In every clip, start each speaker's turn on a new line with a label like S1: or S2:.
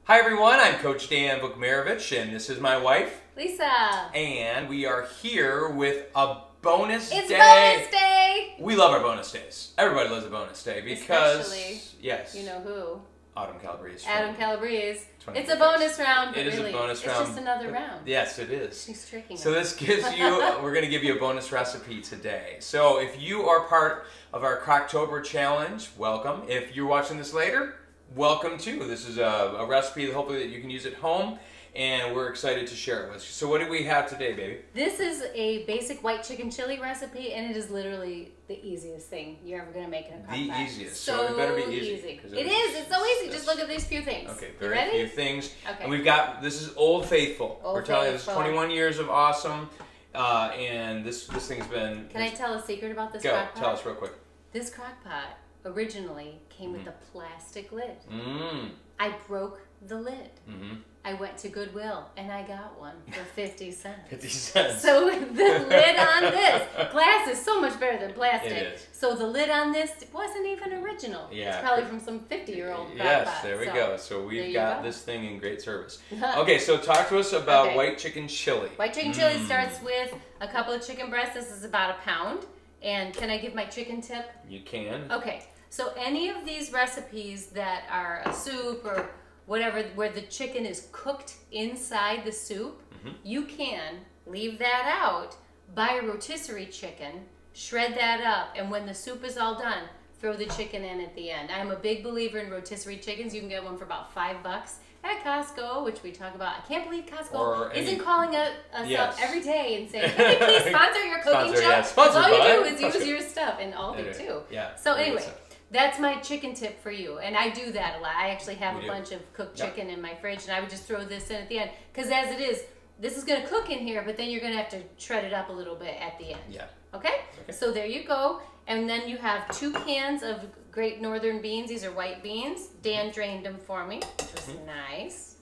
S1: Hi everyone, I'm Coach Dan Vukmarovich and this is my wife,
S2: Lisa.
S1: and we are here with a bonus day.
S2: It's bonus day!
S1: We love our bonus days. Everybody loves a bonus day because,
S2: especially,
S1: yes,
S2: you know who?
S1: Autumn Calabrese.
S2: Adam Calabrese. It's a
S1: 25th.
S2: bonus round, but
S1: It is
S2: really,
S1: a bonus round.
S2: it's just another round.
S1: Yes, it is.
S2: She's tricking us.
S1: So this gives you, we're going to give you a bonus recipe today. So if you are part of our Crocktober challenge, welcome. If you're watching this later, welcome too. This is a recipe hopefully that you can use at home, and we're excited to share it with you. So what do we have today, baby?
S2: This is a basic white chicken chili recipe, and it is literally the easiest thing you're ever going to make in a crock pot.
S1: The easiest. So it better be easy.
S2: It is. It's so easy. Just look at these few things.
S1: Okay,
S2: You
S1: very
S2: ready?
S1: few things.
S2: Okay.
S1: And we've got, this is Old Faithful.
S2: Old
S1: we're telling you, this is
S2: Faithful.
S1: 21 years of awesome, and this thing's been...
S2: Can I tell a secret about this
S1: Go,
S2: crock pot?
S1: tell us real quick.
S2: This crock pot originally came with a plastic lid.
S1: Mmm.
S2: I broke the lid.
S1: Mm-hmm.
S2: I went to Goodwill and I got one for 50 cents.
S1: 50 cents.
S2: So the lid on this, glass is so much better than plastic.
S1: It is.
S2: So the lid on this wasn't even original.
S1: Yeah.
S2: It's probably from some 50-year-old crock
S1: Yes,
S2: pot.
S1: there we
S2: So
S1: go. So
S2: there
S1: we've
S2: you
S1: got
S2: go.
S1: this thing in great service. Okay, so talk to us about
S2: Okay.
S1: white chicken chili.
S2: White chicken chili starts with a couple of chicken breasts. This is about a pound. And can I give my chicken tip?
S1: You can.
S2: Okay, so any of these recipes that are a soup or whatever, where the chicken is cooked inside the soup, you can leave that out, buy a rotisserie chicken, shred that up, and when the soup is all done, throw the chicken in at the end. I'm a big believer in rotisserie chickens. You can get one for about $5 at Costco, which we talk about. I can't believe Costco isn't calling us up every day and saying, "Can we please sponsor your cooking show?"
S1: Yeah, sponsor,
S2: all you do
S1: bud.
S2: is use your stuff, and Aldi too.
S1: Yeah.
S2: So anyway, that's my chicken tip for you, and I do that a lot. I actually have a bunch of cooked chicken in my fridge, and I would just throw this in at the end, because as it is, this is going to cook in here, but then you're going to have to shred it up a little bit at the end.
S1: Yeah.
S2: Okay? So there you go, and then you have 2 cans of Great Northern beans. These are white beans. Dan drained them for me, which was nice.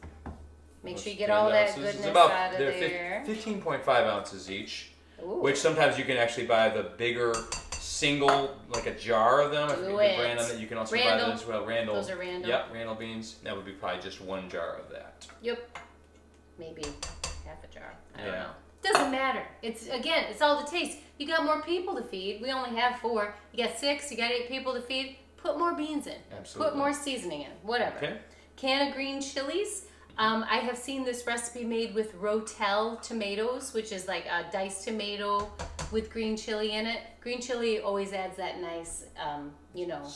S2: Make sure you get all that goodness out of there.
S1: 15.5 ounces each,
S2: Ooh.
S1: which sometimes you can actually buy the bigger single, like a jar of them. I forget the brand on it. You can also buy those as well. Randall.
S2: Those are Randall.
S1: Yep, Randall beans. That would be probably just 1 jar of that.
S2: Yep. Maybe half a jar. I don't
S1: Yeah.
S2: know. Doesn't matter. It's all the taste. You got more people to feed. We only have 4. You got 6. You got 8 people to feed. Put more beans in.
S1: Absolutely.
S2: Put more seasoning in. Whatever.
S1: Okay.
S2: Can of green chilies. I have seen this recipe made with Rotel tomatoes, which is like a diced tomato with green chili in it. Green chili always adds that nice,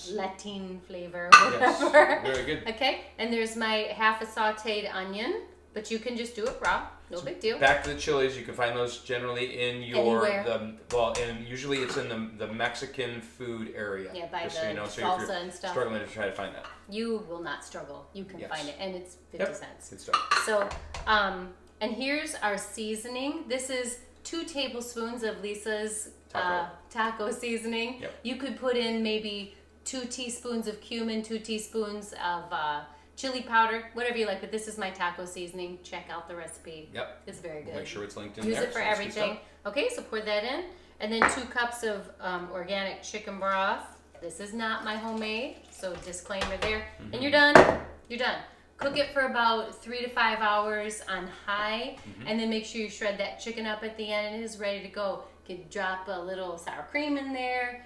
S2: Latin flavor, whatever.
S1: Yes. Very good.
S2: Okay, and there's my half a sauteed onion, but you can just do it raw. No big deal.
S1: Back to the chilies, you can find those generally in your
S2: Anywhere.
S1: and usually it's in the Mexican food area.
S2: Yeah, by
S1: just
S2: the
S1: so you know, so
S2: salsa
S1: if you're
S2: and stuff.
S1: struggling to try to find that.
S2: You will not struggle. You can find it, and it's 50 cents.
S1: Good stuff.
S2: So, and here's our seasoning. This is 2 tablespoons of Lisa's taco seasoning.
S1: Yep.
S2: You could put in maybe 2 teaspoons of cumin, 2 teaspoons of chili powder, whatever you like, but this is my taco seasoning. Check out the recipe.
S1: Yep.
S2: It's very good.
S1: Make sure it's linked in
S2: Use
S1: there.
S2: it for
S1: so that's good
S2: everything.
S1: stuff.
S2: Okay, so pour that in. And then 2 cups of organic chicken broth. This is not my homemade, so disclaimer there. And you're done. You're done. Cook it for about 3 to 5 hours on high, and then make sure you shred that chicken up at the end, and it is ready to go. You could drop a little sour cream in there,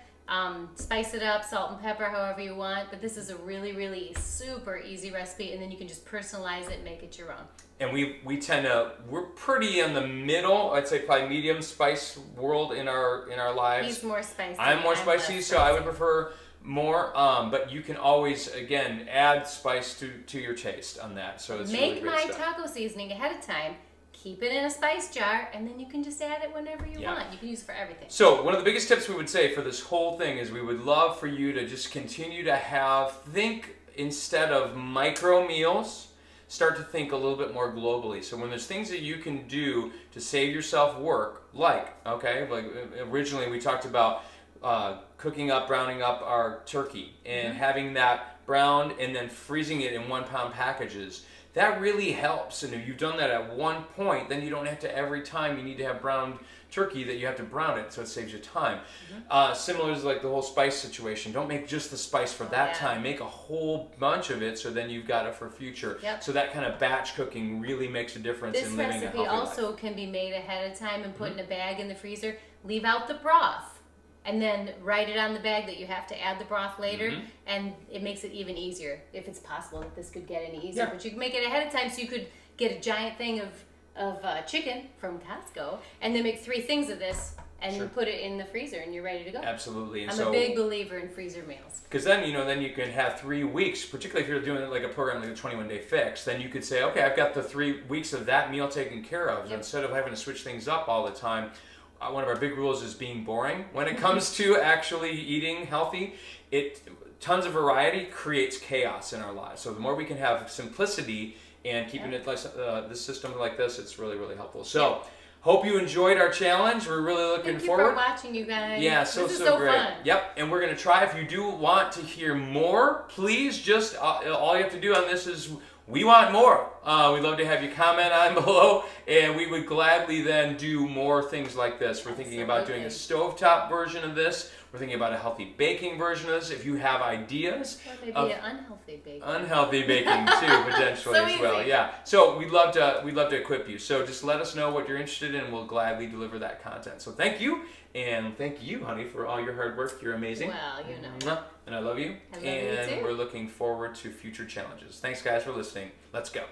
S2: spice it up, salt and pepper, however you want. But this is a really, really super easy recipe, and then you can just personalize it and make it your own.
S1: And we tend to, we're pretty in the middle, I'd say probably medium spice world in our lives.
S2: He's more spicy.
S1: I'm more spicy,
S2: less
S1: so I would prefer more, but you can always, again, add spice to your taste on that. So it's really
S2: Make
S1: great
S2: my
S1: stuff.
S2: taco seasoning ahead of time. Keep it in a spice jar, and then you can just add it whenever you want. You can use it for everything.
S1: So one of the biggest tips we would say for this whole thing is we would love for you to just continue to think instead of micro meals, start to think a little bit more globally. So when there's things that you can do to save yourself work, like originally we talked about cooking up, browning up our turkey and having that browned and then freezing it in 1-pound packages. that really helps. And if you've done that at one point, then you don't have to every time you need to have browned turkey that you have to brown it, so it saves you time. Similar to like the whole spice situation. Don't make just the spice for that time. Make a whole bunch of it, so then you've got it for future. So that kind of batch cooking really makes a difference in living a healthy life.
S2: This recipe also can be made ahead of time and put in a bag in the freezer. Leave out the broth, and then write it on the bag that you have to add the broth later, and it makes it even easier, if it's possible that this could get any easier. But you can make it ahead of time, so you could get a giant thing of chicken from Costco, and then make 3 things of this, and you put it in the freezer, and you're ready to go.
S1: Absolutely. And
S2: I'm a big believer in freezer meals.
S1: Because then, then you can have 3 weeks, particularly if you're doing like a program like a 21-day fix, then you could say, okay, I've got the 3 weeks of that meal taken care of. Instead of having to switch things up all the time. One of our big rules is being boring. When it comes to actually eating healthy, tons of variety creates chaos in our lives. So the more we can have simplicity and keeping it like this system like this, it's really, really helpful. So hope you enjoyed our challenge. We're really looking forward.
S2: Thank you for watching, you guys.
S1: Yeah,
S2: this is so
S1: great.
S2: Fun.
S1: Yep, and we're going to try. If you do want to hear more, please just, all you have to do on this is, we want more. We'd love to have you comment on below, and we would gladly then do more things like this. We're thinking about doing a stovetop version of this. We're thinking about a healthy baking version of this. If you have ideas,
S2: or maybe an unhealthy baking.
S1: Unhealthy baking too, potentially as well. Yeah. So we'd love to equip you. So just let us know what you're interested in, and we'll gladly deliver that content. So thank you, and thank you, honey, for all your hard work. You're amazing.
S2: Well, you know.
S1: And I love you.
S2: I love you too.
S1: We're looking forward to future challenges. Thanks, guys, for listening. Let's go.